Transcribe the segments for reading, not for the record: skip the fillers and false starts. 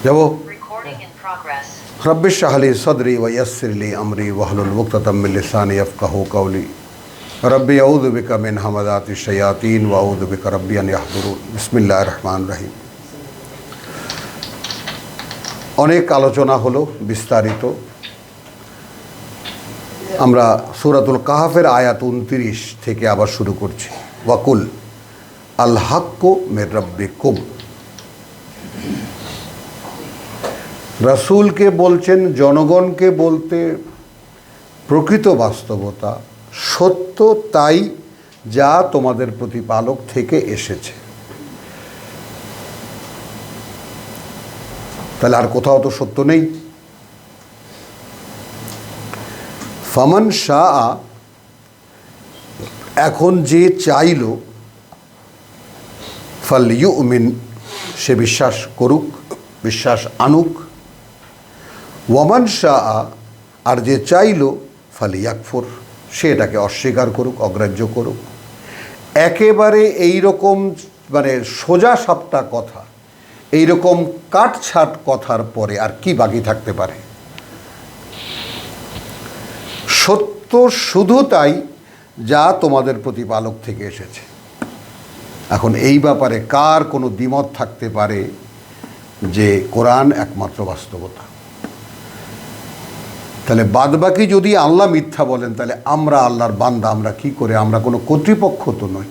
যাব। রব্বি ইশরাহ লি সাদরি ওয়া ইয়াসসির লি আমরি ওয়াহলুল উকদাতাম মিন লিসানি ইয়াফকাহু কওলি। রব্বি আউযু বিকা মিন হামাযাতিশ শায়াতিন ওয়া আউযু বিকা রব্বি আন ইয়াহদুরুন। বিসমিল্লাহির রহমানির রহিম। অনেক আলোচনা হলো বিস্তারিত। আমরা সূরাতুল কাহফের আয়াত 29 থেকে আবার শুরু করছি। ওয়াকুল আল হাক্কু মির রাব্বিকুম। রাসূলকে বলছেন জনগণকে বলতে প্রকৃত বাস্তবতা, সত্য তাই যা তোমাদের প্রতিপালক থেকে এসেছে। তাহলে আর কোথাও তো সত্য নেই। ফামান শাআ, এখন যে চাইল, ফালইউমিন, সে বিশ্বাস করুক, বিশ্বাস আনুক। ওয়ামান শাআ, আর যে চাইল, ফালিয়াকফুর, সে এটাকে অস্বীকার করুক, অগ্রাহ্য করুক। একেবারে এইরকম মানে সোজা সাপটা কথা, এইরকম কাটছাট কথার পরে আর কি বাকি থাকতে পারে? সত্য শুধু তাই যা তোমাদের প্রতিপালক থেকে এসেছে। এখন এই ব্যাপারে কার কোনো দ্বিমত থাকতে পারে যে কোরআন একমাত্র বাস্তবতা? তাহলে বাদবাকি যদি আল্লাহ মিথ্যা বলেন, তাহলে আমরা আল্লাহর বান্দা, আমরা কি করে? আমরা কোনো কর্তৃপক্ষ তো নই,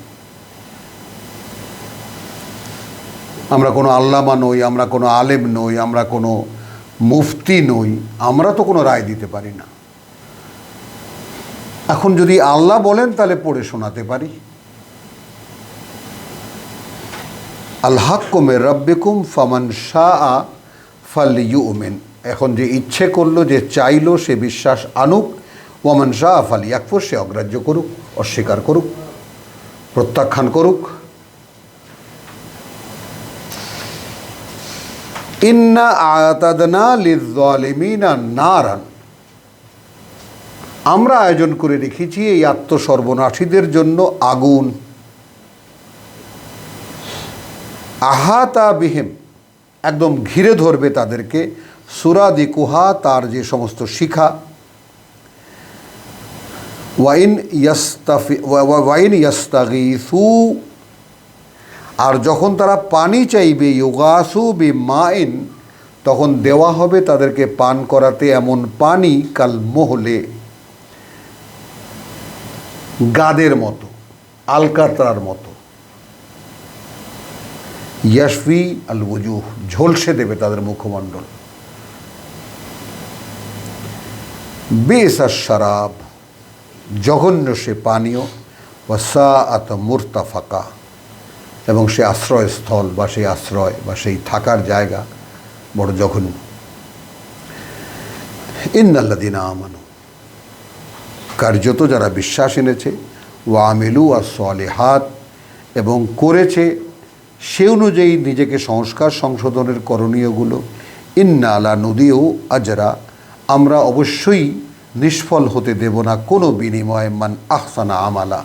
আমরা কোনো আল্লামা নই, আমরা কোনো আলেম নই, আমরা কোনো মুফতি নই, আমরা তো কোনো রায় দিতে পারি না। এখন যদি আল্লাহ বলেন তাহলে পড়ে শোনাতে পারি। আল হাক্কু মির রাব্বিকুম ফামান শাআ ফালইউমিন। এখন যে ইচ্ছে করলো, যে চাইলো, সে বিশ্বাস আনুক। ওয়ামান শাআ ফালিয়াকফুর, সে অগ্রাহ্য করুক, অস্বীকার করুক, প্রত্যাখ্যান করুক। ইন্না আ'তাদনা লিয-যালিমিনা নারান, আমরা আয়োজন করে রেখেছি এই আত্মসর্বনাশীদের জন্য আগুন। আহাতা বিহিম, একদম ঘিরে ধরবে তাদেরকে। সুরাদিকুহা, তার যে সমস্ত শিখা। ওয়াইন ইয়াস্তাগীসু, আর যখন তারা পানি চাইবে, ইউগাসু বিমাইন, তখন দেওয়া হবে তাদেরকে পান করাতে এমন পানি, কাল মোহলে, গাদের মতো, আলকাতরার মতো। ইয়াশফি আল ওজুহ, ঝলসে দেবে তাদের মুখমণ্ডল। বিসাস শারাব, জঘন্য সে পানীয়। ওয়াসাআত মুরতাফাকা, এবং সে আশ্রয়স্থল বা সেই আশ্রয় বা সেই থাকার জায়গা বড় জঘন্য। ইন্নাল্লাযীনা আমানু, কার্যত যারা বিশ্বাস এনেছে, ওয়া আমিলু আস-সালিহাত, এবং করেছে সে অনুযায়ী নিজেকে সংস্কার সংশোধনের করণীয়গুলো। ইন্না লা নুদিউ আজরা, আমরা অবশ্যই নিষ্ফল হতে দেব না কোনো বিনিময়ে, মান আহসানা আমালা,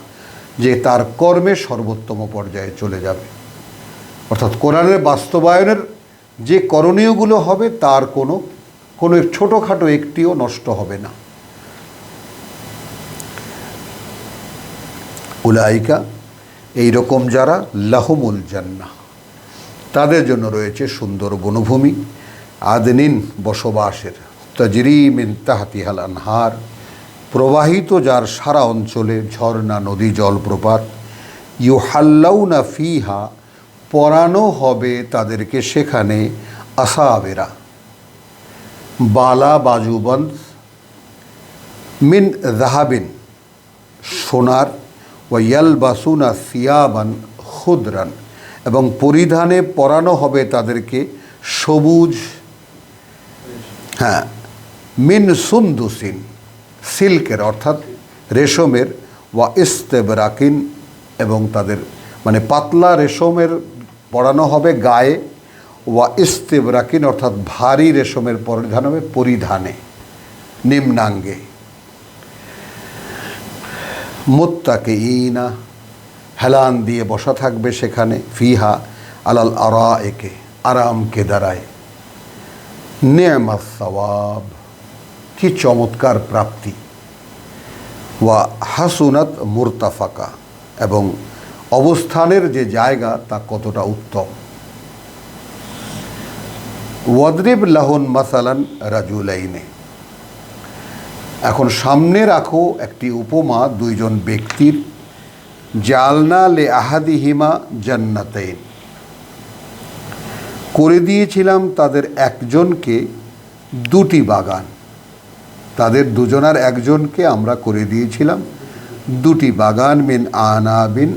যে তার কর্মে সর্বোত্তম পর্যায়ে চলে যাবে। অর্থাৎ কোরআনের বাস্তবায়নের যে করণীয়গুলো হবে, তার কোনো ছোটোখাটো একটিও নষ্ট হবে না। উলাইকা, এইরকম যারা, লাহুমুল জান্নাহ, তাদের জন্য রয়েছে সুন্দর বনভূমি, আদনিন, বসবাসের, তাজরি মিন তাহতিহাল আনহার, প্রবাহিত যার সারা অঞ্চলে ঝর্ণা, নদী, জলপ্রপাত। ইউহাল্লাউনা ফিহা, পরানো হবে তাদেরকে সেখানে, আসাবেরা, বালা, বাজুবন্ধ, মিন যাহাবিন, সোনার। ওয়াইয়ালবাসুনা সিয়াবান খুদরান, এবং পরিধানে পরানো হবে তাদেরকে সবুজ, মিন সুন্দুসিন, সিল্কের অর্থাৎ রেশমের। ওয়া ইস্তেবরাকিন, এবং তাদের মানে পাতলা রেশমের পরানো হবে গায়ে। ওয়া ইস্তেবরাকিন, অর্থাৎ ভারী রেশমের পরিধান হবে পরিধানে, নিম্নাঙ্গে। মুত্তাকিইনা, হেলান দিয়ে বসা থাকবে সেখানে। ফিহা আলাল আরাইকে, আরামকে দাঁড়ায়। নেয়ামাস সওয়াব, কি চমৎকার প্রাপ্তি। ওয়া হাসুনাত মুরতাফাকা, এবং অবস্থানের যে জায়গা তা কতটা উত্তম। ওয়াদরিব লাহুন মাসালান রাজুলাইনে, এখন সামনে রাখো একটি উপমা দুইজন ব্যক্তির। জালনা লে আহাদিহিমা জান্নাতাইন, করে দিয়েছিলাম তাদের একজনকে দুটি বাগান। তাদের দুজনার একজনকে আমরা করে দিয়েছিলাম দুটি বাগান। মিন আনাবিন,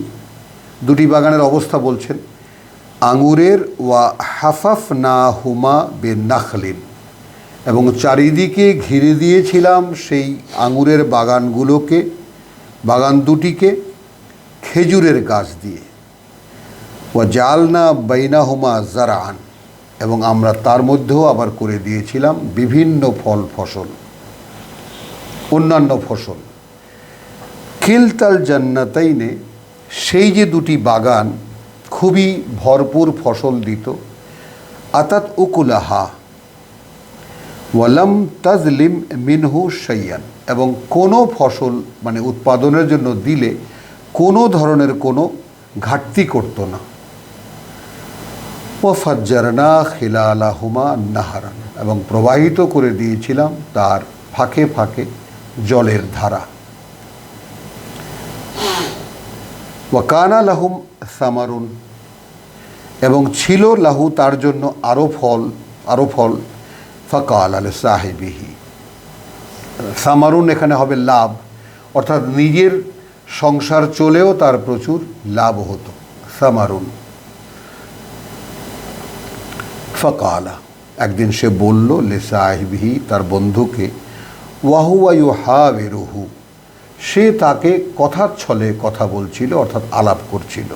দুটি বাগানের অবস্থা বলছেন আঙুরের। ওয়া হাফাফ না হুমা বিন নাখলিন, এবং চারিদিকে ঘিরে দিয়েছিলাম সেই আঙুরের বাগানগুলোকে, বাগান দুটিকে খেজুরের গাছ দিয়ে। ওয়া জালনা বাইনাহুমা জারান, এবং আমরা তার মধ্যেও আবার করে দিয়েছিলাম বিভিন্ন ফল ফসল, অন্যান্য ফসল। কিলতাল জান্নাতাইনে, সেই যে দুটি বাগান খুবই ভরপুর ফসল দিত। আতাত উকুলাহা ওয়ালাম তাজলিম মিনহু শাইয়ান, এবং কোনো ফসল মানে উৎপাদনের জন্য দিলে কোনো ধরনের কোনো ঘাটতি করত না। ও ফাজ্জারনা খিলালাহুমা নাহারান, এবং প্রবাহিত করে দিয়েছিলাম তার ফাঁকে ফাঁকে জলের ধারা। ওয়াকানা লাহুম সামারুন, এবং ছিল লাহু তার জন্য আরও ফল। ফাকাল আল সাহেবিহি, সামারুন এখানে হবে লাভ, অর্থাৎ নিজের সংসার চলেও তার প্রচুর লাভ হতো। সামারুন। ফাকালা, একদিন সে বলল লে সাহেবিহি, তার বন্ধুকে। ওয়াহুয়া ইউহাবিরুহু, সে তাকে কথার ছলে কথা বলছিল, অর্থাৎ আলাপ করছিল।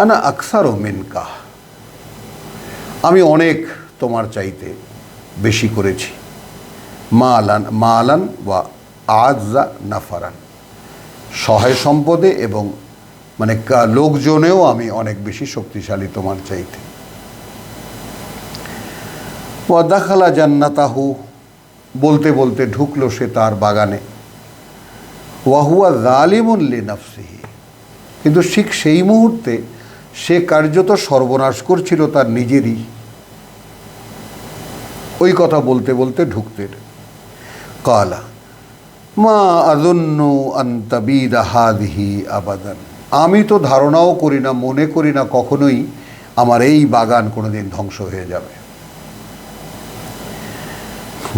আনা আকসারু মিনকা, আমি অনেক তোমার চাইতে বেশি করেছি। মালান ওয়া আযা নাফারান, সহায় সম্পদে এবং মানে লোকজনেও আমি অনেক বেশি শক্তিশালী তোমার চাইতে। ওয়া দাখালা জান্নাতাহু, বলতে বলতে ঢুকলো সে তার বাগানে। ওয়াহুয়া যালিমুন লিনাফসিহি, কিন্তু ঠিক সেই মুহূর্তে সে কার্যত সর্বনাশ করছিল তার নিজেরই। ওই কথা বলতে বলতে ঢুকতেন। কালা মা আযুন্নু আন তাবিদা হাযিহি আবাদান, আমি তো ধারণাও করি না, মনে করি না কখনোই আমার এই বাগান কোনোদিন ধ্বংস হয়ে যাবে।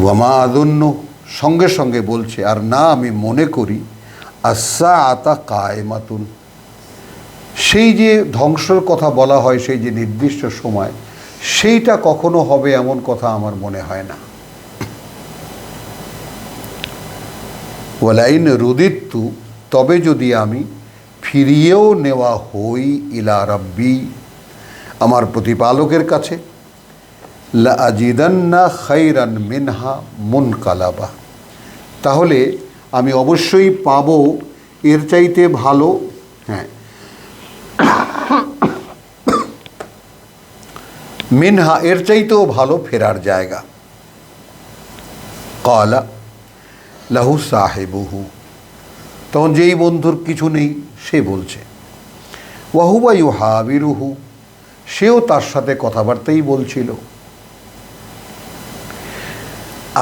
ওয়া মা আযুন্নু, সঙ্গে সঙ্গে বলছে, আর না আমি মনে করি আস-সাআতা কায়েমাতুন, সেই যে ধ্বংসের কথা বলা হয় সেই যে নির্দিষ্ট সময়, সেইটা কখনো হবে এমন কথা আমার মনে হয় না। ওয়ালাইন রুদিত্তু, তবে যদি আমি ফিরিয়েও নেওয়া হই ইলা রাব্বি, আমার প্রতিপালকের কাছে, লা আজিদান্না খাইরান মিনহা মুনকালাবা, তাহলে আমি অবশ্যই পাবো এর চাইতে ভালো, হ্যাঁ মিনহা, এর চাইতেও ভালো ফেরার জায়গা। কালা লাহু সাহেবুহু, তখন যেই বন্ধুর কিছু নেই সে বলছে। ওয়াহুয়া ইউহাবিরুহু, সেও তার সাথে কথাবার্তাই বলছিল।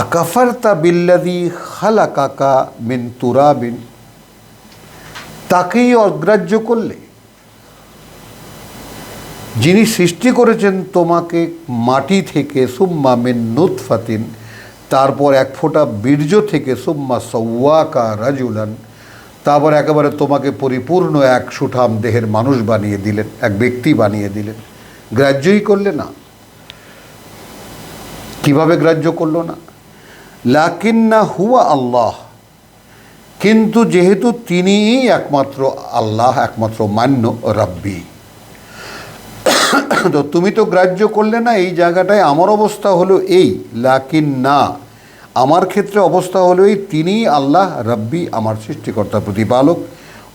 আকাফারতা বিল্লাযী খালাকাকা মিন তুরাবিন, তাকেই অগ্রাহ্য করলে, যিনি সৃষ্টি করেছেন তোমাকে মাটি থেকে, সুম্মা মিন নুতফাতিন, তারপর এক ফোঁটা বীর্য থেকে, সুম্মা সাওয়াকা রাজুলান, তারপর একেবারে তোমাকে পরিপূর্ণ এক সুঠাম দেহের মানুষ বানিয়ে দিলেন, এক ব্যক্তি বানিয়ে দিলেন। গ্রাহ্যই করলে না। কিভাবে গ্রাহ্য করলো না? লাকিন্না হুয়া আল্লাহ, কিন্তু যেহেতু তিনিই একমাত্র আল্লাহ, একমাত্র মান্য রাব্বি, তো তুমি তো গ্রাহ্য করলে না। এই জায়গাটায় আমার অবস্থা হলো এই, লাকিন না, আমার ক্ষেত্রে অবস্থা হলো এই, তিনিই আল্লাহ রাব্বি, আমার সৃষ্টিকর্তা প্রতিপালক।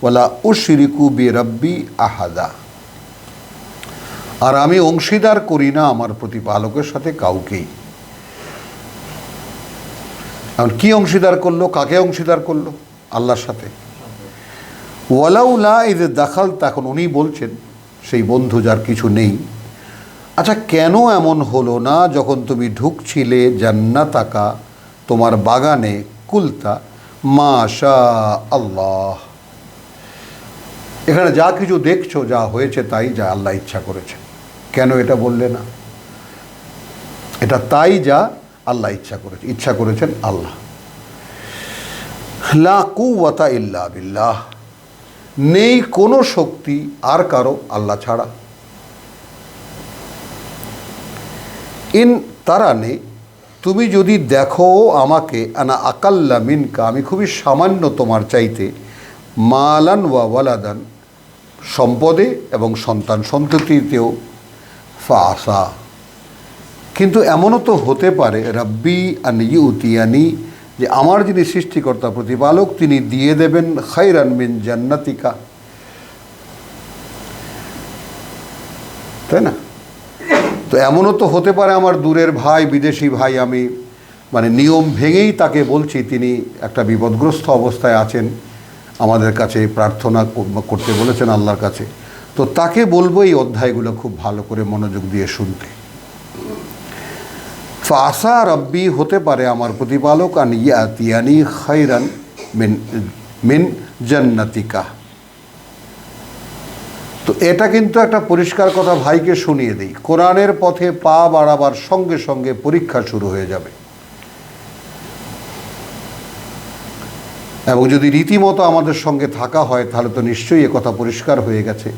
ওয়ালা উশরিকু বি রাব্বি আহাদা, আর আমি অংশীদার করি না আমার প্রতিপালকের সাথে কাউকেই। এখন কী অংশীদার করলো, কাকে অংশীদার করলো? আল্লাহর সাথে। ওয়ালাউলা ইদ দাখাল, তখন উনি বলছেন, সেই বন্ধু যার কিছু নেই, আচ্ছা কেন এমন হলো না যখন তুমি ঢুকছিলে জান্নাতাকা, তোমার বাগানে, কুলতা মাশা আল্লাহ, এখানে যা কিছু দেখছো, যা হয়েছে তাই যা আল্লাহ ইচ্ছা করেছে, কেন এটা বললে না? এটা তাই যা আল্লাহ ইচ্ছা করেছে, ইচ্ছা করেছেন আল্লাহ। লা কুওয়াতা ইল্লা বিল্লাহ, নেই কোনো শক্তি আর কারো আল্লাহ ছাড়া। ইন তারানে, তুমি যদি দেখো আমাকে, আনা আকাল্লা মিনকা, আমি খুবই সামান্য তোমার চাইতে, মালান ওয়া ওয়ালাদান, সম্পদে এবং সন্তান সন্ততিতেও, ফাসা, কিন্তু এমনও তো হতে পারে, রাব্বি আন ইউতিয়ানি, যে আমার যিনি সৃষ্টিকর্তা প্রতিপালক তিনি দিয়ে দেবেন, খায়রান মিন জান্নাতিকা, তাই না? তো এমনও তো হতে পারে আমার দূরের ভাই, বিদেশি ভাই, আমি মানে নিয়ম ভেঙেই তাকে বলছি, তিনি একটা বিপদগ্রস্ত অবস্থায় আছেন, আমাদের কাছে প্রার্থনা করতে বলেছেন আল্লাহর কাছে, তো তাকে বলবো এই অধ্যায়গুলো খুব ভালো করে মনোযোগ দিয়ে শুনতে। ফাসা রব্বি, হতে পারে আমার প্রতিপালক, আন ইয়াতিয়ানি খায়রান মিন মিন জান্নাতিকা। তো এটা কিন্তু একটা পরিষ্কার কথা ভাইকে শুনিয়ে দিই, কোরআনের পথে পা বাড়াবার সঙ্গে সঙ্গে পরীক্ষা শুরু হয়ে যাবে, এবং যদি রীতিমতো আমাদের সঙ্গে থাকা হয় তাহলে তো নিশ্চয়ই কথা পরিষ্কার হয়ে গেছে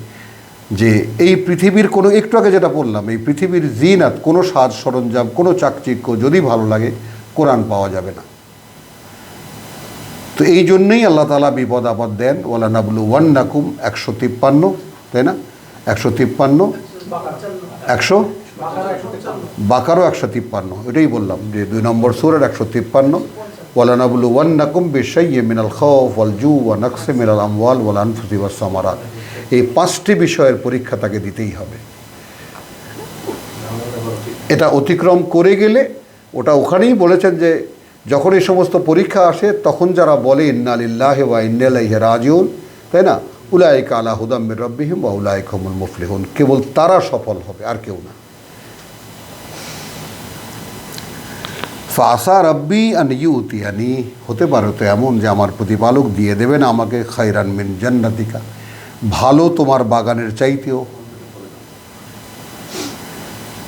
যে এই পৃথিবীর কোনো, একটু আগে যেটা বললাম, এই পৃথিবীর জিনাত, কোনো সাজ সরঞ্জাম, কোনো চাকচিক্য যদি ভালো লাগে, কোরআন পাওয়া যাবে না। তো এই জন্যই আল্লাহ তাআলা বিপদ আপদ দেন, ওয়ালা নাবলু ওয়ান্নাকুম 153, তাই না? 153, 100 বাকারও 153, এটাই বললাম যে 2 নম্বর সূরার 153, ওয়ালা নাবলু ওয়ান্নাকুম বিশাইয়্যিন মিনাল খাউফ ওয়াল জু ওয়া নাকসিম মিনাল আমওয়াল ওয়াল আনফুসি ওয়াস সামারাত, এই 5টি বিষয়ের পরীক্ষা তাকে দিতেই হবে। এটা অতিক্রম করে গেলে, ওটা ওখানেই বলেছেন যে যখন এই সমস্ত পরীক্ষা আসে তখন যারা বলে ইন্না লিল্লাহি ওয়া ইন্না ইলাইহি রাজিউন, তাই না, উলাইকা আলা হুদাম মির রাব্বিহিম ওয়া উলাইকা হুমুল মুফলিহুন, কেবল তারা সফল হবে, আর কেউ না। ফাসা রাব্বি আন ইউতিয়ানি, হতে পারে তো এমন যে আমার প্রতিপালক দিয়ে দেবেন আমাকে, খায়রান মিন জান্নাতিকা, ভালো তোমার বাগানের চাইতেও,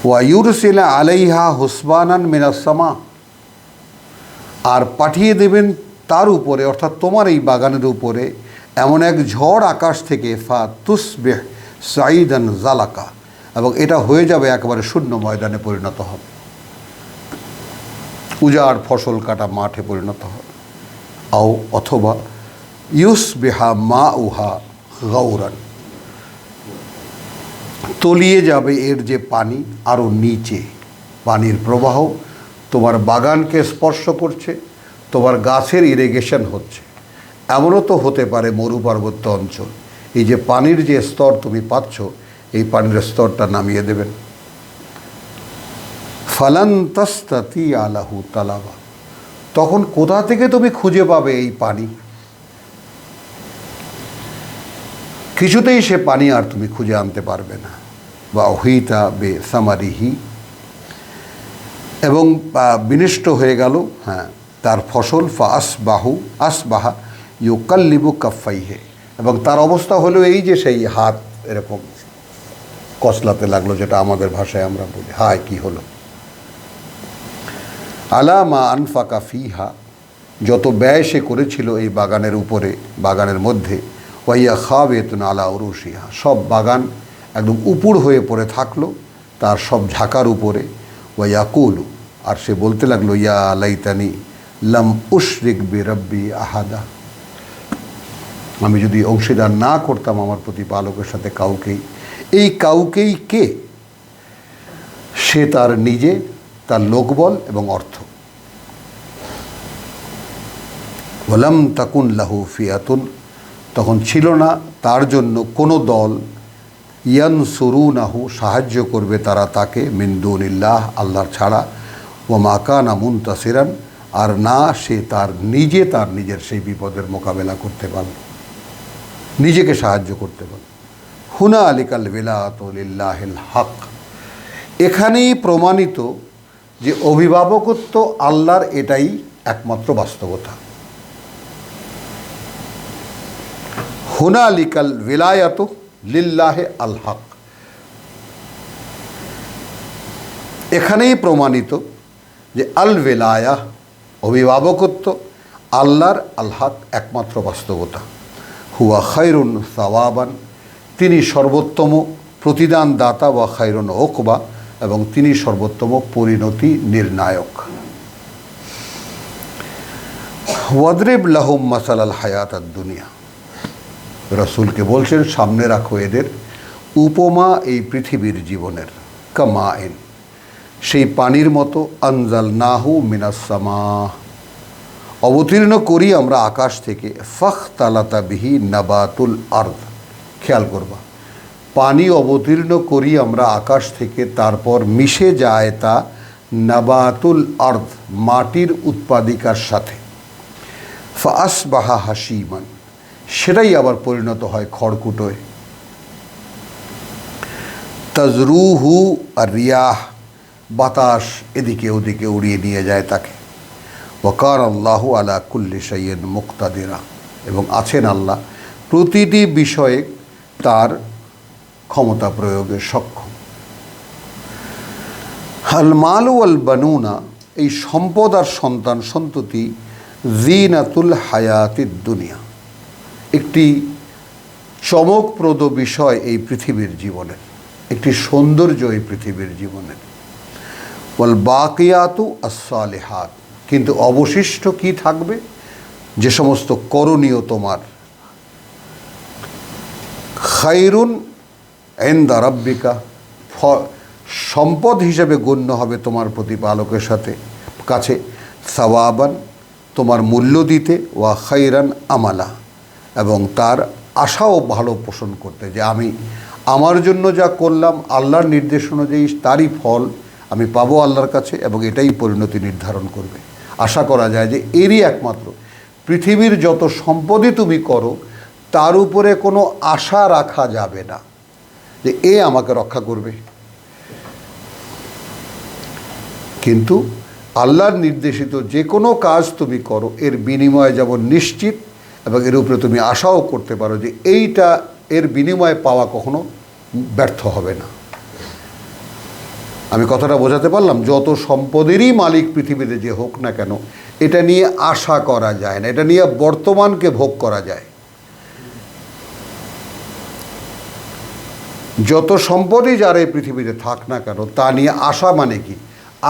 ওয়া ইউরসিলা আলাইহা হুসবানান মিনাস সামা, আর পাঠিয়ে দেবেন তার উপরে, অর্থাৎ তোমার এই বাগানের উপরে এমন এক ঝড় আকাশ থেকে, ফা তুসবিহ সাইদান জালাকা, এবং এটা হয়ে যাবে একেবারে শূন্য ময়দানে পরিণত হবে, উজাড় ফসল কাটা মাঠে পরিণত হবে। আও অথবা ইউসবিহা মা উহা গাউরান, তলিয়ে যাবে এর যে পানি আরও নিচে, পানির প্রবাহ তোমার বাগানকে স্পর্শ করছে, তোমার গাছের ইরিগেশন হচ্ছে। এমনও তো হতে পারে মরু পার্বত্য অঞ্চল, এই যে পানির যে স্তর তুমি পাচ্ছ, এই পানির স্তরটা নামিয়ে দেবেন। ফালান তাস্তাতি আলাহু তালাবা, তখন কোথা থেকে তুমি খুঁজে পাবে এই পানি? কিছুতেই সে পানি আর তুমি খুঁজে আনতে পারবে না। বা অহিতা বে সামারিহি, এবং বিনষ্ট হয়ে গেল, হ্যাঁ, তার ফসল। ফা আসবাহা ইউকাল্লিবু কাফাইহে, এবং তার অবস্থা হলো এই যে সেই হাত এরকম কসলাতে লাগলো, যেটা আমাদের ভাষায় আমরা বলি হায় কি হলো। আলা মা আনফাকা ফিহা, যত ব্যয় সে করেছিল এই বাগানের উপরে, বাগানের মধ্যে, ওয়াইয়া খাওয়াবেতুন আলা উরুশিহা, সব বাগান একদম উপুড় হয়ে পড়ে থাকলো তার সব ঝাঁকার উপরে। ওয়াইয়াকুলু, আর সে বলতে লাগলো, ইয়া লাইতানি লাম উশরিক বি রব্বি আহাদা, আমি যদি অংশীদার না করতাম আমার প্রতিপালকের সাথে কাউকেই। এই কাউকেই কে? সে তার নিজে, তার লোকবল এবং অর্থ। ওয়ালাম তাকুন লাহু ফিয়াতুন, তখন ছিল না তার জন্য কোনো দল, ইয়ানসুরুনাহু, সাহায্য করবে তারা তাকে, মিন দুনিল্লাহ, আল্লাহর ছাড়া। ওয়া মা কানা মুনতাসিরান, আর না সে তার নিজের সেই বিপদের মোকাবেলা করতে পারল, নিজেকে সাহায্য করতে পারল। হুনালিকাল ওয়ালায়াতু লিল্লাহিল হক। এখানেই প্রমাণিত যে অভিভাবকত্ব আল্লাহর, এটাই একমাত্র বাস্তবতা। হুনালিকাল ওয়ালায়াতু লিল্লাহি আল হক, এখানেই প্রমাণিত যে আল ওয়ালায়া অভিভাবকত্ব আল্লাহর, আল হক একমাত্র বাস্তবতা। হুয়া খায়রুন সাওয়াবান, তিনি সর্বোত্তম প্রতিদান দাতা, ওয়া খায়রুন উকবা, এবং তিনি সর্বোত্তম পরিণতি নির্ণায়ক। ওয়াদরিব লাহুম মাসালাল হায়াতাদ দুনিয়া, রাসূলকে বলছেন সামনে রাখো এদের উপমা এই পৃথিবীর জীবনের। কামাইন, সেই পানির মতো, আনজালনাহু মিনাস সামা, অবতীর্ণ করি আমরা আকাশ থেকে, ফাখতালাতা বিহি নাবাতুল আরদ। খেয়াল করবা, পানি অবতীর্ণ করি আমরা আকাশ থেকে, তারপর মিশে যায় তা নাবাতুল আরদ, মাটির উৎপাদিকার সাথে। ফাসবাহা হাসিমান, সেটাই আবার পরিণত হয় খড়কুটোয়। তাজরুহু আর রিয়াহ, বাতাস এদিকে ওদিকে উড়িয়ে নিয়ে যায় তাকে। ওয়াকার আল্লাহু আলা কুল্লি শাইইন মুক্তাদিরা, এবং আছেন আল্লাহ প্রতিটি বিষয়ে তার ক্ষমতা প্রয়োগে সক্ষম। আল মালু আল বানুনা, এই সম্পদ আর সন্তান সন্ততি, জিনাতুল হায়াতিদ দুনিয়া, একটি চমকপ্রদ বিষয় এই পৃথিবীর জীবনের, একটি সৌন্দর্য এই পৃথিবীর জীবনের। ওয়াল বাকিয়াতু আস-সালিহাত, কিন্তু অবশিষ্ট কি থাকবে? যে সমস্ত করণীয় তোমার, খায়রুন ইনদা রাব্বিকা, সম্পদ হিসেবে গণ্য হবে তোমার প্রতিপালকের কাছে, সাওয়াবান, তোমার মূল্য দিতে, ওয়া খায়রান আমালা, এবং তার আশাও ভালো পোষণ করতে, যে আমি আমার জন্য যা করলাম আল্লাহর নির্দেশ অনুযায়ী তারই ফল আমি পাবো আল্লাহর কাছে, এবং এটাই পরিণতি নির্ধারণ করবে। আশা করা যায় যে এরই একমাত্র, পৃথিবীর যত সম্পদই তুমি করো তার উপরে কোনো আশা রাখা যাবে না যে এ আমাকে রক্ষা করবে, কিন্তু আল্লাহর নির্দেশিত যে কোনো কাজ তুমি করো এর বিনিময়ে যেমন নিশ্চিত, এবং এর উপরে তুমি আশাও করতে পারো যে এইটা এর বিনিময়ে পাওয়া কখনো ব্যর্থ হবে না। আমি কথাটা বোঝাতে পারলাম? যত সম্পদেরই মালিক পৃথিবীতে যে হোক না কেন, এটা নিয়ে আশা করা যায় না, এটা নিয়ে বর্তমানকে ভোগ করা যায়। যত সম্পদই যারা এই পৃথিবীতে থাক না কেন, তা নিয়ে আশা মানে কি?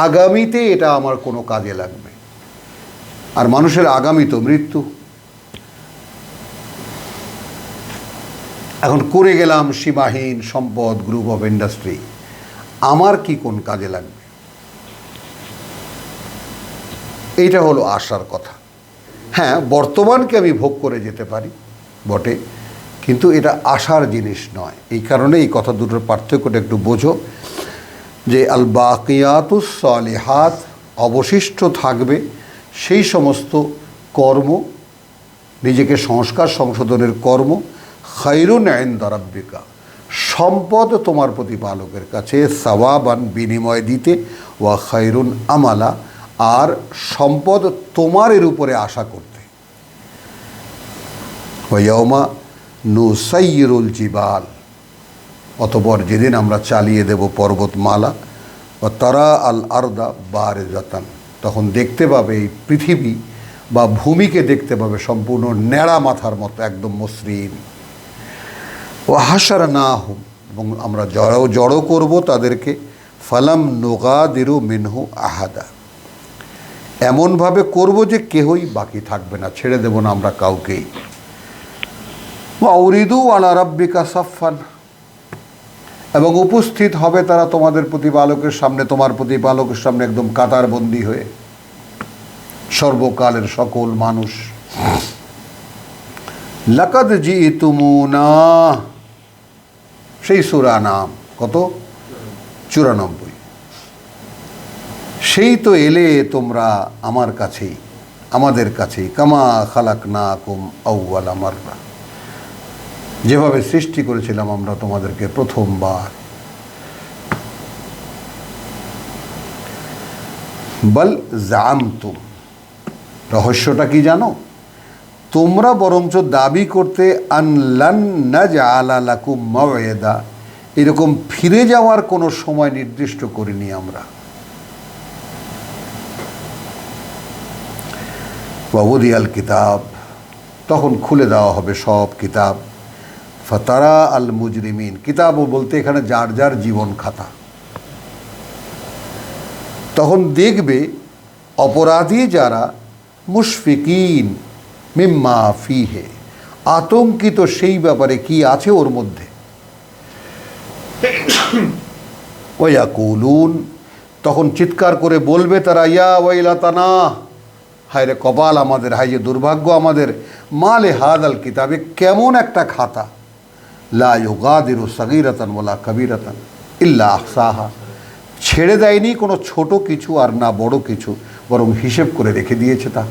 আগামীতে এটা আমার কোনো কাজে লাগবে। আর মানুষের আগামী তো মৃত্যু। এখন করে গেলাম সীমাহীন সম্পদ, গ্রুপ অফ ইন্ডাস্ট্রি, আমার কি কোন কাজে লাগবে? এইটা হলো আশার কথা। হ্যাঁ, বর্তমানকে আমি ভোগ করে যেতে পারি বটে, কিন্তু এটা আশার জিনিস নয়। এই কারণে এই কথা দুটোর পার্থক্যটা একটু বোঝো, যে আল বাকিয়াতুস সালিহাত, অবশিষ্ট থাকবে সেই সমস্ত কর্ম, নিজেকে সংস্কার সংশোধনের কর্ম, খায়রুন ইনদা রাব্বিকা, সম্পদ তোমার প্রতিপালকের কাছে, সাওয়াবান, বিনিময় দিতে, ওয়া খায়রুন আমালা, আর সম্পদ তোমার এর উপরে আশা করতে। ওয়া ইয়াউমা নুসাইয়িরুল জিবাল, অতঃপর যেদিন আমরা চালিয়ে দেব পর্বতমালা, ও তারা আল আরদা বারিজাতান, তখন দেখতে পাবে এই পৃথিবী বা ভূমিকে দেখতে পাবে সম্পূর্ণ ন্যাড়া মাথার মতো, একদম মসৃণ। ও হাশারনাহুম, এবং আমরা জড়ো করব তাদেরকে, ফালাম নুগাদিরু মিনহু আহাদা, এমনভাবে করব যে কেহই বাকি থাকবে না, ছেড়ে দেব না আমরা কাউকেই। ওয়া উরিদু আলা রাব্বিকা সাফফান, এবং উপস্থিত হবে তারা তোমাদের প্রতিপালকের সামনে, তোমার প্রতিপালকের সামনে একদম কাতারবন্দি হয়ে, সর্বকালের সকল মানুষ। লাকাদ জিতুমুনা, সেই সূরা নাম কত? 94। সেই তো এলে তোমরা আমার কাছেই, আমাদের কাছেই, কামা খালাকনাকুম আউওয়ালা মাররা, যেভাবে সৃষ্টি করেছিলাম আমরা তোমাদেরকে প্রথমবার। বল জামতুম, রহস্যটা কি জানো? তোমরা বরঞ্চ দাবি করতে আনলান নাজআলা লাকুম মাওইদা, এরকম ফিরে যাওয়ার কোনো সময় নির্দিষ্ট করিনি আমরা। ওয়াউদিয়াল কিতাব, তখন খুলে দেওয়া হবে সব কিতাব। ফাতারা আল মুজরিমিন, কিতাবও বলতে এখানে যার যার জীবন খাতা। তখন দেখবে অপরাধী যারা, মুশফিকিন মিম্মা ফিহে, আতঙ্কিত সেই ব্যাপারে কি আছে ওর মধ্যে। ওয়াকুলুন, তখন চিৎকার করে বলবে তারা, ইয়া ওয়াইলাতানা, হায় রে কপাল আমাদের, হায় যে দুর্ভাগ্য আমাদের, মালে হাদাল কিতাবে, কেমন একটা খাতা, লা ইউগাদিরু সাগীরাতান ওয়ালা কাবীরাতান ইল্লা আহসাহা, ছেড়ে দেয়নি কোনো ছোট কিছু আর না বড় কিছু, বরং হিসেব করে রেখে দিয়েছে তা।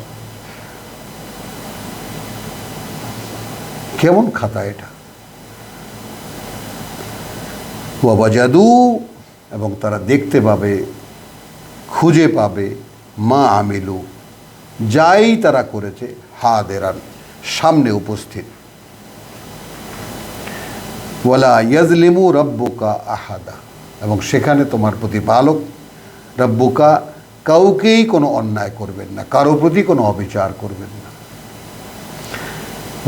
কেমন খাতা এটা। ওয়াবাজাদু, এবং তারা দেখতে পাবে, খুঁজে পাবে, মা আমিলু, যাই তারা করেছে, হাদেরান, সামনে উপস্থিত। ওয়ালা ইয়াজলিমু রব্বুকা আহাদা, এবং সেখানে তোমার প্রতিপালক রব্বুকা কাউকেই কোনো অন্যায় করবেন না, কারো প্রতি কোনো অবিচার করবেন না।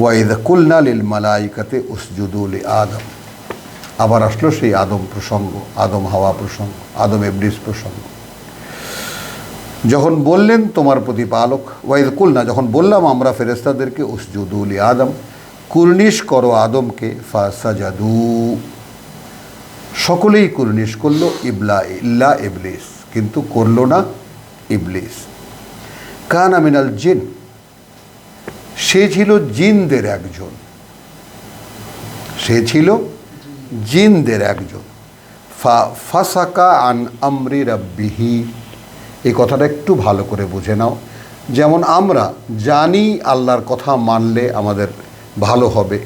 ওয়াইদ কুলনা লিল মালাইকাতে উসজুদু লি আদম, আবার আসলো সেই আদম প্রসঙ্গ, আদম হাওয়া প্রসঙ্গ, আদম ইবলিস প্রসঙ্গ। যখন বললেন তোমার প্রতিপালক, ওয়াইদ কুলনা, যখন বললাম আমরা ফেরেশতাদেরকে উসজুদু লি আদম, কুর্নিশ করো আদমকে, ফাসাজাদু, সকলেই কুর্নিশ করলো, ইল্লা ইবলিস, কিন্তু করলো না ইবলিস। কানা মিনাল জিন, সে ছিল জিনদের একজন, সে ছিল জিনদের একজন। ফাসাকা আন আমরি রাব্বিহি, এই কথাটা একটু ভালো করে বুঝে নাও। যেমন আমরা জানি আল্লাহর কথা মানলে আমাদের ভালো হবে,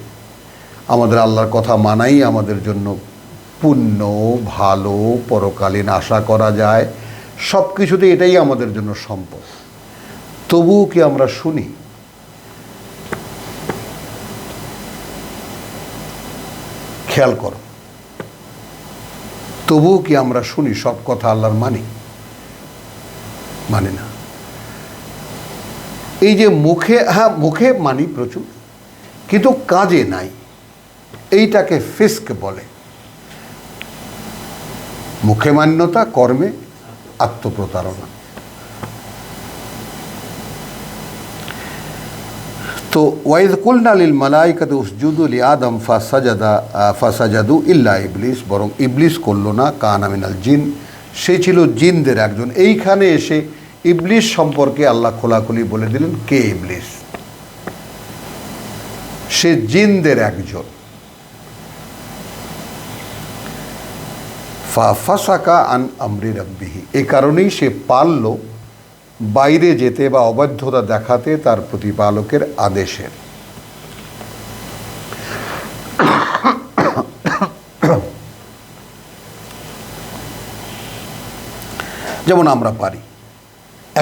আমাদের আল্লাহর কথা মানাই আমাদের জন্য পুণ্য, ভালো, পরকালীন আশা করা যায়, সব কিছুতে এটাই আমাদের জন্য সম্পদ। তবুও কি আমরা শুনি? খেয়াল করো, তবুও কি আমরা শুনি সব কথা আল্লাহর মানি? মানি না। এই যে মুখে, হ্যাঁ মুখে মানি প্রচুর, কিন্তু কাজে নাই, এইটাকে ফিস্ক বলে। মুখে মান্যতা, কর্মে আত্মপ্রতারণা। তো ওয়াইদ কুলনা লিল মালাইকাতি উসজুদু লি আদম ফাসাজাদু ইল্লা ইবলিস, বরং ইবলিস করলো না, কানা মিনাল জিন, সে ছিল জিনদের একজন। এইখানে এসে ইবলিস সম্পর্কে আল্লাহ খোলাখুলি বলে দিলেন কে ইবলিস, সে জিনদের একজন। ফাসাকা আন আমরি রাব্বিহি, এই কারণেই সে পারল বাইরে যেতে বা অবাধ্যতা দেখাতে তার প্রতিপালকের আদেশের। যেমন আমরা পারি।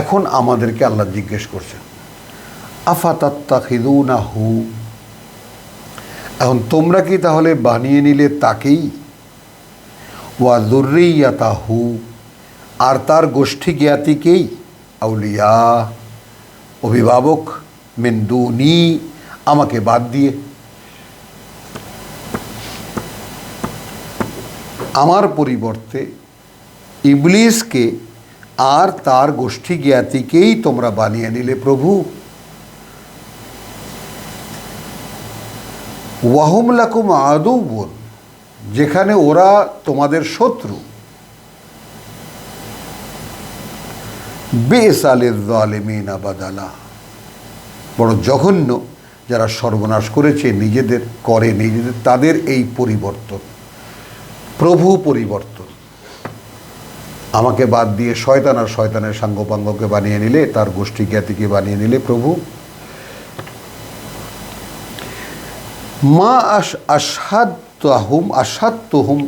এখন আমাদেরকে আল্লাহ জিজ্ঞেস করছেন, আফাতাত্তাখিযুনাহু, এখন তোমরা কি তাহলে বানিয়ে নিলে তাকেই, ওয়া যুররিয়াতাহু, আর তার গোষ্ঠী জ্ঞাতিকেই, আউলিয়া, অভিভাবক, মিন দুনি, আমাকে বাদ দিয়ে, আমার পরিবর্তে ইবলিসকে আর তার গোষ্ঠী জ্ঞাতিকেই তোমরা বানিয়ে নিলে প্রভু। ওয়াহুম লাকুম আদুউন, যেখানে ওরা তোমাদের শত্রু। বি'সা লিয-যালিমিনা বাদালা, বড় জঘন্য যারা সর্বনাশ করেছে নিজেদের, করে নিজেদের, তাদের এই পরিবর্তন, প্রভু পরিবর্তন। আমাকে বাদ দিয়ে শয়তান আর শয়তানের সাঙ্গপাঙ্গকে বানিয়ে নিলে, তার গোষ্ঠী জ্ঞাতিকে বানিয়ে নিলে প্রভু। মা আশহাদতুহুম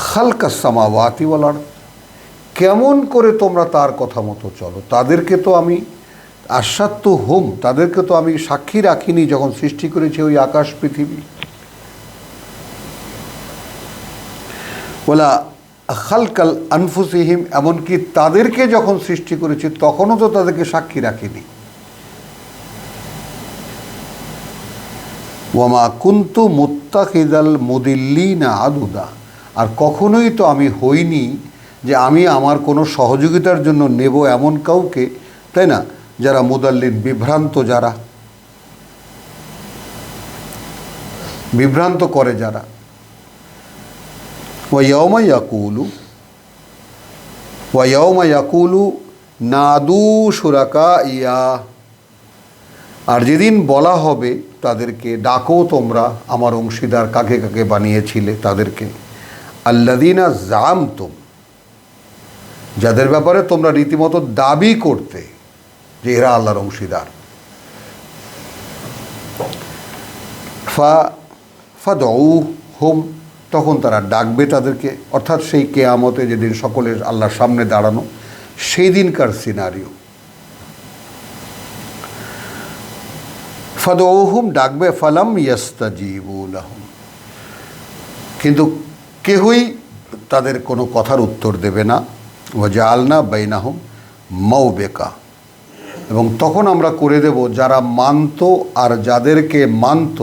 খালকাস সামাওয়াতি ওয়াল আরদ, কেমন করে তোমরা তার কথা মতো চলো? তাদেরকে তো আমি আশহাদতুহুম, তাদেরকে তো আমি সাক্ষী রাখিনি যখন সৃষ্টি করেছি ওই আকাশ পৃথিবী। ওয়ালা খালকাল আনফুসিহিম, এমনকি তাদেরকে যখন সৃষ্টি করেছি তখনও তো তাদেরকে সাক্ষী রাখিনি। ওয়ামা কুনতু মুত্তাখিদাল মুদিল্লিনা আদুদা, আর কখনোই তো আমি হইনি যে আমি আমার কোনো সহযোগিতার জন্য নেব এমন কাউকে, তাই না, যারা মুদাল্লিন, বিভ্রান্ত, যারা বিভ্রান্ত করে যারা। ওয়াইয়াউমা ইয়াকুলু নাদু শুরাকা ইয়া, আর যেদিন বলা হবে তাদেরকে, ডাকো তোমরা আমার অংশীদার কাকে কাকে বানিয়েছিলে তাদেরকে। আল্লাযীনা জামতুম, যাদের ব্যাপারে তোমরা রীতিমতো দাবি করতে যে এরা আল্লাহর অংশীদার। ফাদউহুম, তখন তারা ডাকবে তাদেরকে, অর্থাৎ সেই কেয়ামতে যেদিন সকলের আল্লাহর সামনে দাঁড়ানো, সেই দিনকার সিনারিও। ফাদউহুম, ডাকবে, ফালাম ইয়াস্তাজিবু লাহুম, কিন্তু কেহই তাদের কোনো কথার উত্তর দেবে না। ওয়াজআলনা বাইনাহুম মাওবিকা, এবং তখন আমরা করে দেব যারা মানত আর যাদেরকে মানত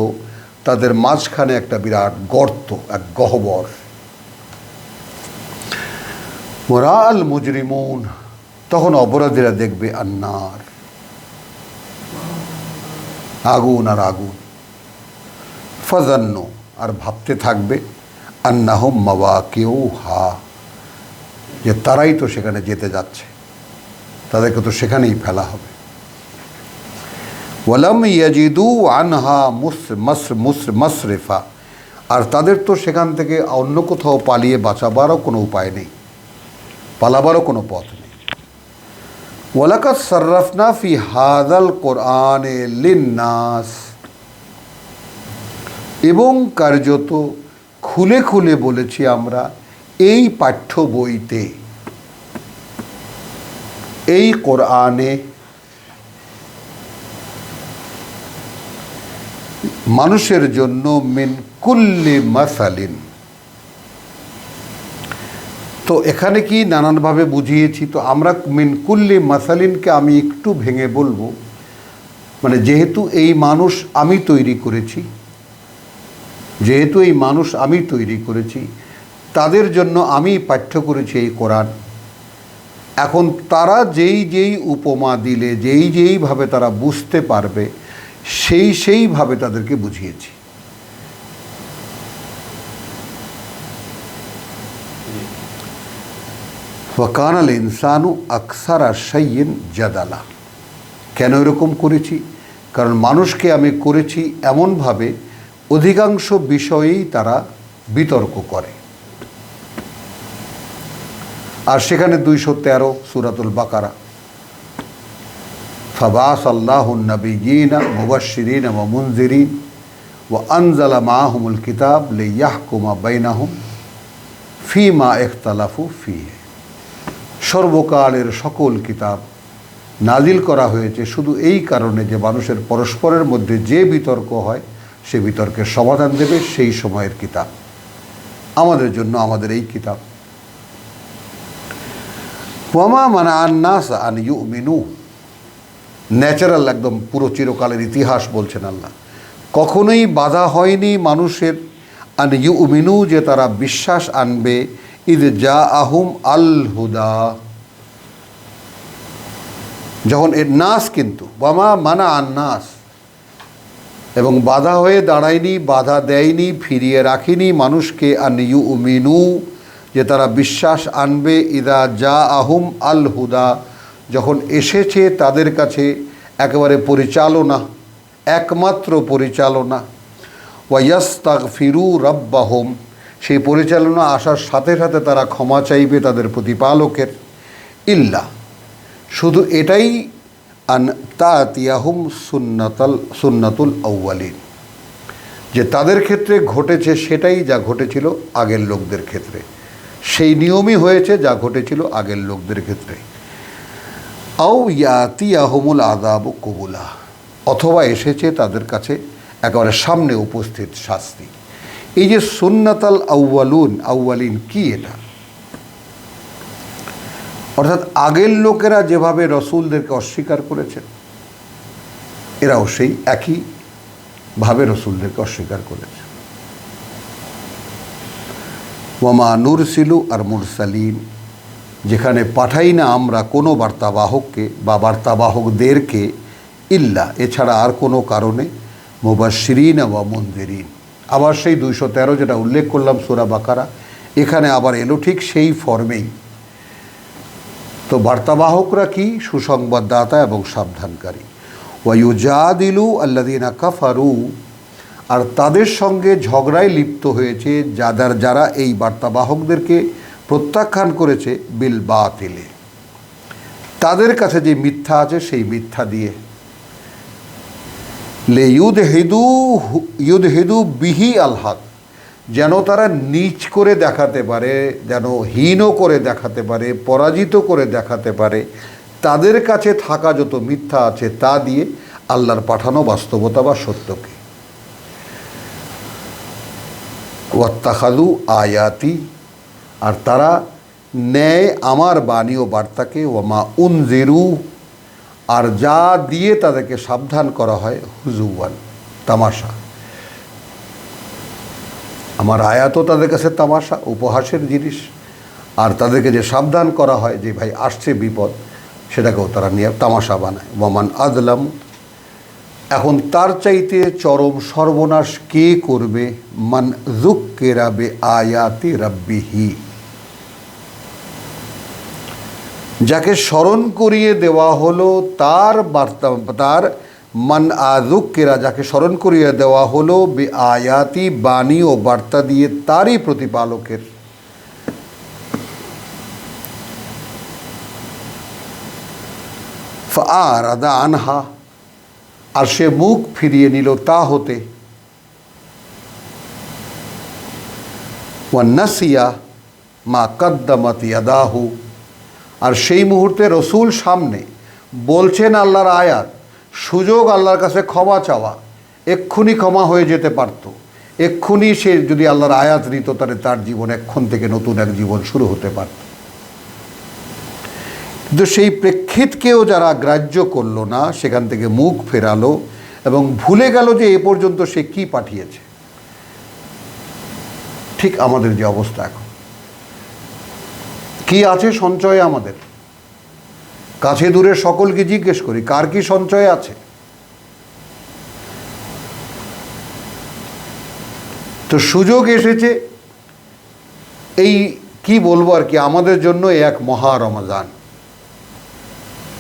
তাদের মাঝখানে একটা বিরাট গর্ত, এক গহ্বর। ওয়ারাআল মুজরিমুন, তখন অপরাধীরা দেখবে আন্নার, আগুন আর আগুন। ফাযান্নু, আর ভাবতে থাকবে, আন্নাহুম মাওয়াকিউহা, যে তারাই তো সেখানে যেতে যাচ্ছে, তাদেরকে তো সেখানেই ফেলা হবে। ওয়ালাম ইয়াজিদু আনহা মাসরিফা, আর তাদের তো সেখান থেকে অন্য কোথাও পালিয়ে বাঁচাবারও কোনো উপায় নেই, পালাবারও কোনো পথ নেই। ওয়ালাকাদ সাররাফনা ফি হাযাল কোরআনে লিন্নাস, এবং কার্যত খুলে খুলে বলেছি আমরা এই পাঠ্য বইতে, এই কোরআনে মানুষের জন্য মিন কুল্লি মাসালিন। তো এখানে কি নানানভাবে বুঝিয়েছি, তো আমরা মিন কুল্লি মাসালিনকে আমি একটু ভেঙে বলবো। মানে যেহেতু এই মানুষ আমি তৈরি করেছি, তাদের জন্য আমি পাঠ্য করেছি এই কোরআন। এখন তারা যেই উপমা দিলে, যেইভাবে তারা বুঝতে পারবে, সেইভাবে তাদেরকে বুঝিয়েছি। ওয়াকানাল ইনসানু আকসারা শাইইন জাদালা, কেন এরকম করেছি? কারণ মানুষকে আমি করেছি এমনভাবে অধিকাংশ বিষয়েই তারা বিতর্ক করে। আর সেখানে 213 সূরাতুল বাকারা, ফাবাসাল্লাহুন নাবিয়্যিনা মুবাশশিরিনা ওয়া মুনযিরিন ওয়া আনজালা মাআহুমুল কিতাব লিয়াহকুমা বাইনাহুম ফীমা ইখতালাফু ফীহি। সর্বকালের সকল কিতাব নাজিল করা হয়েছে শুধু এই কারণে যে মানুষের পরস্পরের মধ্যে যে বিতর্ক হয় সে বিতর্কের সমাধান দেবে সেই সময়ের কিতাব। আমাদের জন্য আমাদের এই কিতাব। ওয়ামা মানাআন নাস আন ইউমিনু, ন্যাচারাল, একদম পুরো চিরকালের ইতিহাস বলছেন আল্লাহ, কখনোই বাধা হয়নি মানুষের আন ইউমিনু, যে তারা বিশ্বাস আনবে, ইদ জাআহুম আল হুদা, যখন এর নাস, কিন্তু ওয়ামা মানাআন নাস, এবং বাধা হয়ে দাঁড়ায়নি, বাধা দেয়নি, ফিরিয়ে রাখিনি মানুষকে আন ইউমিনু, যে তারা বিশ্বাস আনবে, ইদা জাআহুম আল হুদা, যখন এসেছে তাদের কাছে একেবারে পরিচালনা, একমাত্র পরিচালনা। ওয়াইয়াস্তাগফিরু রাব্বাহুম, সেই পরিচালনা আসার সাথে সাথে তারা ক্ষমা চাইবে তাদের প্রতিপালকের। ইল্লা, শুধু এটাই, আন তাতিয়াহুম সুন্নাতুল আউয়ালিন, যে তাদের ক্ষেত্রে ঘটেছে সেটাই যা ঘটেছিল আগের লোকদের ক্ষেত্রে, সেই নিয়মই হয়েছে যা ঘটেছিল আগের লোকদের ক্ষেত্রে। আও ইয়াতিয়াহুমুল আযাবু কুবুলা, অথবা এসেছে তাদের কাছে একেবারে সামনে উপস্থিত শাস্তি। এই যে সুন্নাতাল আউয়ালিন কি এটা? অর্থাৎ আগের লোকেরা যেভাবে রসুলদেরকে অস্বীকার করেছেন, এরাও সেই একইভাবে রসুলদেরকে অস্বীকার করেছে। ওয়ামা নুরসিলু আর মুরসালিন, যেখানে পাঠাই না আমরা কোনো বার্তাবাহককে বা বার্তাবাহকদেরকে, ইল্লা, এছাড়া আর কোনো কারণে, মুবাশশিরিন ওয়া মুনযিরিন। আবার সেই 213 যেটা উল্লেখ করলাম সূরা বাকারা, এখানে আবার এলো ঠিক সেই ফর্মেই। তো বার্তাবাহকরা কি? সুসংবাদদাতা এবং সাবধানকারী। ওয়া ইউজাদিলু আল্লাযিনা কাফারু, আর তাদের সঙ্গে ঝগড়ায় লিপ্ত হয়েছে যারা এই বার্তাবাহকদেরকে প্রত্যাখ্যান করেছে, বিল বাতিলে, তাদের কাছে যে মিথ্যা আছে সেই মিথ্যা দিয়ে। লে ইউদহিদু বিহি আল হক, যেন তারা নীচ করে দেখাতে পারে, যেন হীন করে দেখাতে পারে, পরাজিত করে দেখাতে পারে তাদের কাছে থাকা যত মিথ্যা আছে তা দিয়ে আল্লাহর পাঠানো বাস্তবতা বা সত্যকে। ওয়াত্তাখাযু আয়াতি, আর তারা নেয় আমার বাণী ও বার্তাকে, ওয়ামা উনজিরু, আর যা দিয়ে তাদেরকে সাবধান করা হয়, হুজুওয়ান, তামাশা। আমার আয়াতও তাদের কাছে তামাশা, উপহাসের জিনিস, আর তাদেরকে যে সাবধান করা হয় যে ভাই আসছে বিপদ, সেটাকেও তারা নিয়ে তামাশা বানায়। ওয়ামান আযলাম, এখন তার চাইতে চরম সর্বনাশ কে করবে? মান যুক্কিরা বিআয়াতি রাব্বিহি, যাকে স্মরণ করিয়ে দেওয়া হলো তার মান আযুক্কিরা, যাকে স্মরণ করিয়ে দেওয়া হলো বিআয়াতি, বাণী ও বার্তা দিয়ে তারই প্রতিপালকের। ফাআরাদা আনহা, আর সে মুখ ফিরিয়ে নিল তা হতে। ওয়ান্নাসিয়া মা কাদ্দামাত ইয়াদাহু, আর সেই মুহূর্তে রসুল সামনে বলছেন আল্লাহর আয়াত, সুযোগ আল্লাহর কাছে ক্ষমা চাওয়া, এক্ষুনি ক্ষমা হয়ে যেতে পারত, এক্ষুনি সে যদি আল্লাহর আয়াত নিত তাহলে তার জীবন এক্ষণ থেকে নতুন এক জীবন শুরু হতে পারত। কিন্তু সেই প্রেক্ষিতকেও যারা গ্রাহ্য করলো না, সেখান থেকে মুখ ফেরালো এবং ভুলে গেল যে এ পর্যন্ত সে কি পাঠিয়েছে। ঠিক আমাদের যে অবস্থা এখন, কি আছে সঞ্চয়ে আমাদের? কাছে দূরে সকলকে জিজ্ঞেস করি, কার কি সঞ্চয় আছে? তো সুযোগ এসেছে, এই কি বলবো আর কি, আমাদের জন্য এক মহা রমজান,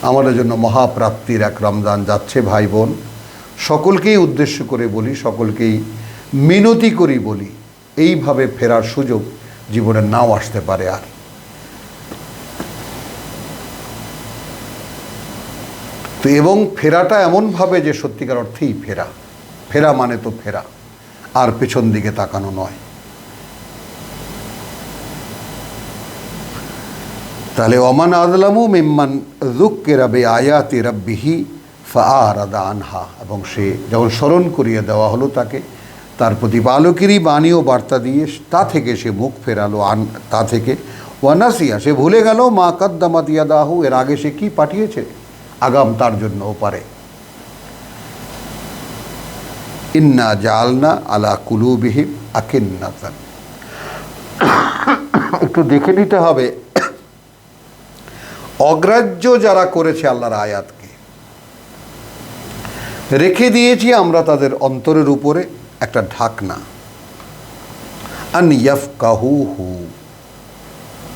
আমাদের জন্য মহাপ্রাপ্তির এক রমজান যাচ্ছে। ভাই বোন সকলকেই উদ্দেশ্য করে বলি, সকলকেই মিনতি করি বলি, এইভাবে ফেরার সুযোগ জীবনে নাও আসতে পারে। আর তো এবং ফেরাটা এমনভাবে যে সত্যিকার অর্থেই ফেরা মানে তো ফেরা, আর পেছন দিকে তাকানো নয়। তাহলে ওমান আযলামু মিম্মান যুক্কিরা বিআয়াতি রাব্বিহি ফাআরাদা আনহা, এবং সে যখন স্মরণ করিয়ে দেওয়া হলো তাকে তার প্রতিপালকেরই বাণী ও বার্তা দিয়ে, তা থেকে সে মুখ ফেরালো, তা থেকে। ওয়ানাসিয়া, সে ভুলে গেল মা কাদ্দামাত ইয়াদাহু, এর আগে সে কি পাঠিয়েছে আগাম তার জন্য পারে। ইন্না জাআলনা আলা কুলুবিহিম আকিন্নাতান, একটু দেখে নিতে হবে, অগ্রাহ্য যারা করেছে আল্লাহর আয়াতকে, রেখে দিয়েছি আমরা তাদের অন্তরের উপরে একটা ঢাকনা, আন ইয়াফকাহুহু,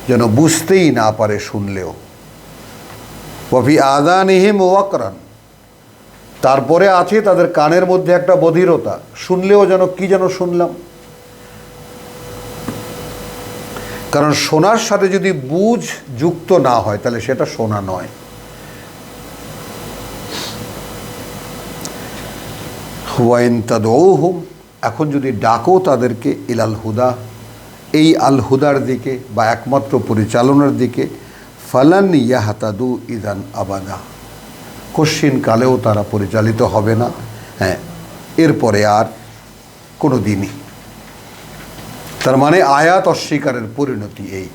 যেন বুঝতেই না পারে শুনলেও। ওয়া ফি আযানিহিম ওয়াকরান, তারপরে আছে তাদের কানের মধ্যে একটা বধিরতা, শুনলেও যেন কি যেন শুনলাম। কারণ শোনার সাথে যদি বুঝ যুক্ত না হয় তাহলে সেটা শোনা নয়। ওয়াইন তাদউহুম, এখন যদি ডাকো তাদেরকে ইলাল হুদা, এই আল হুদার দিকে বা একমাত্র পরিচালনার দিকে, ফালান ইয়াহতাদু ইদান আবাদা, কশ্চিন কালেও তারা পরিচালিত হবে না, হ্যাঁ, এরপরে আর কোনো দিনই। তার মানে আয়াত অস্বীকারের পরিণতি এই।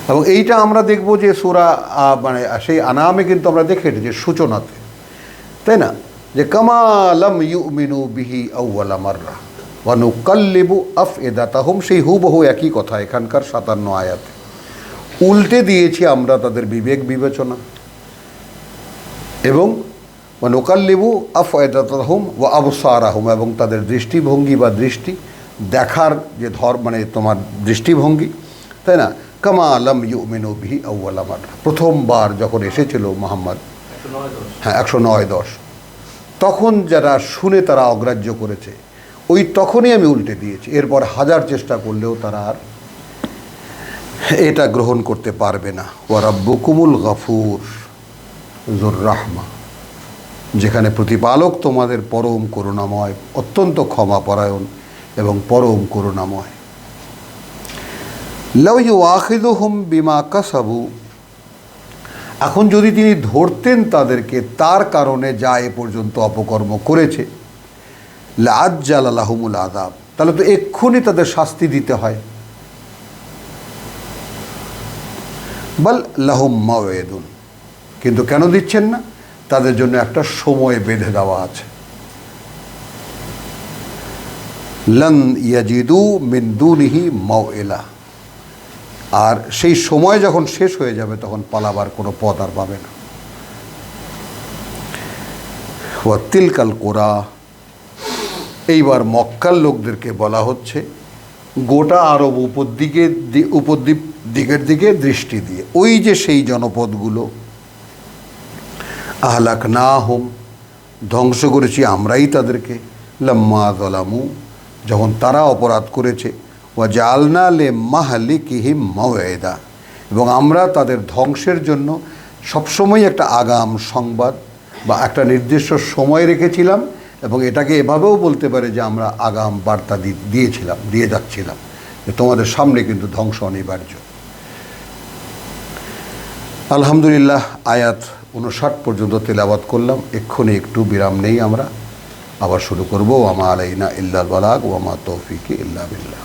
এবং এইটা আমরা দেখব যে সূরা মানে সেই আনামে কিন্তু আমরা দেখে যে সূচনাতে, তাই না, যে কামা লাম ইউমিনু বিহি আউওয়ালা মাররা ওয়া নুকাল্লিবু আফইদাতাহুম, সেই হুবহু একই কথা এখানকার 57 আয়াতে। উল্টে দিয়েছি আমরা তাদের বিবেক বিবেচনা, এবং ওয়া নুকাল্লিবু আফইদাতাহুম ওয়া আবসারাহুম, এবং তাদের দৃষ্টিভঙ্গি বা দৃষ্টি দেখার যে মানে তোমার দৃষ্টিভঙ্গি, তাই না, কামা লাম ইউমিনু বিহি আউওয়ালা মাররা, প্রথমবার যখন এসেছিল মুহাম্মদ, হ্যাঁ 109-10, তখন যারা শুনে তারা অগ্রাহ্য করেছে, ওই তখনই আমি উল্টে দিয়েছি। এরপর হাজার চেষ্টা করলেও তারা আর এটা গ্রহণ করতে পারবে না। ওয়া রাব্বুকুমুল গফুর যুর রাহমা, যেখানে প্রতিপালক তোমাদের পরম করুণাময়, অত্যন্ত ক্ষমাপরায়ণ এবং পরম করুণাময়। লাউ ইউআখিযুহুম বিমা কাসাবু, এখন যদি তিনি ধরতেন তাদেরকে তার কারণে যা এ পর্যন্ত অপকর্ম করেছে, লাআজ্জালা লাহুমুল আযাব, তাহলে তো এক্ষুনি তাদের শাস্তি দিতে হয়। বাল লাহুম মাওইদুন, কিন্তু কেন দিচ্ছেন না? তাদের জন্য একটা সময় বেঁধে দেওয়া আছে। লান ইয়াজিদু মিন দুনিহি মাওইলা, আর সেই সময় যখন শেষ হয়ে যাবে তখন পালাবার কোনো পথ আর পাবে না। ওয়া তিলকাল কুরা, এইবার মক্কার লোকদেরকে বলা হচ্ছে গোটা আরব উপদ্বীপ দিকের দিকে দৃষ্টি দিয়ে, ওই যে সেই জনপদগুলো, আহলাকনাহুম, ধ্বংস করেছি আমরাই তাদেরকে, লাম্মা যালামু, যখন তারা অপরাধ করেছে, ওয়া জাআলনা লিমাহলিকিহিম মাওইদা, এবং আমরা তাদের ধ্বংসের জন্য সবসময় একটা আগাম সংবাদ বা একটা নির্দিষ্ট সময় রেখেছিলাম, এবং এটাকে এভাবেও বলতে পারে যে আমরা আগাম বার্তা দিয়ে যাচ্ছিলাম যে তোমাদের সামনে কিন্তু ধ্বংস অনিবার্য। আলহামদুলিল্লাহ, আয়াত 59 পর্যন্ত তেলাওয়াত করলাম। এক্ষুনি একটু বিরাম নেই, আমরা আবার শুরু করব। ওয়া মা আলাইনা ইল্লাল বালাগ ওয়া মা তৌফিকি ইল্লা বিল্লাহ।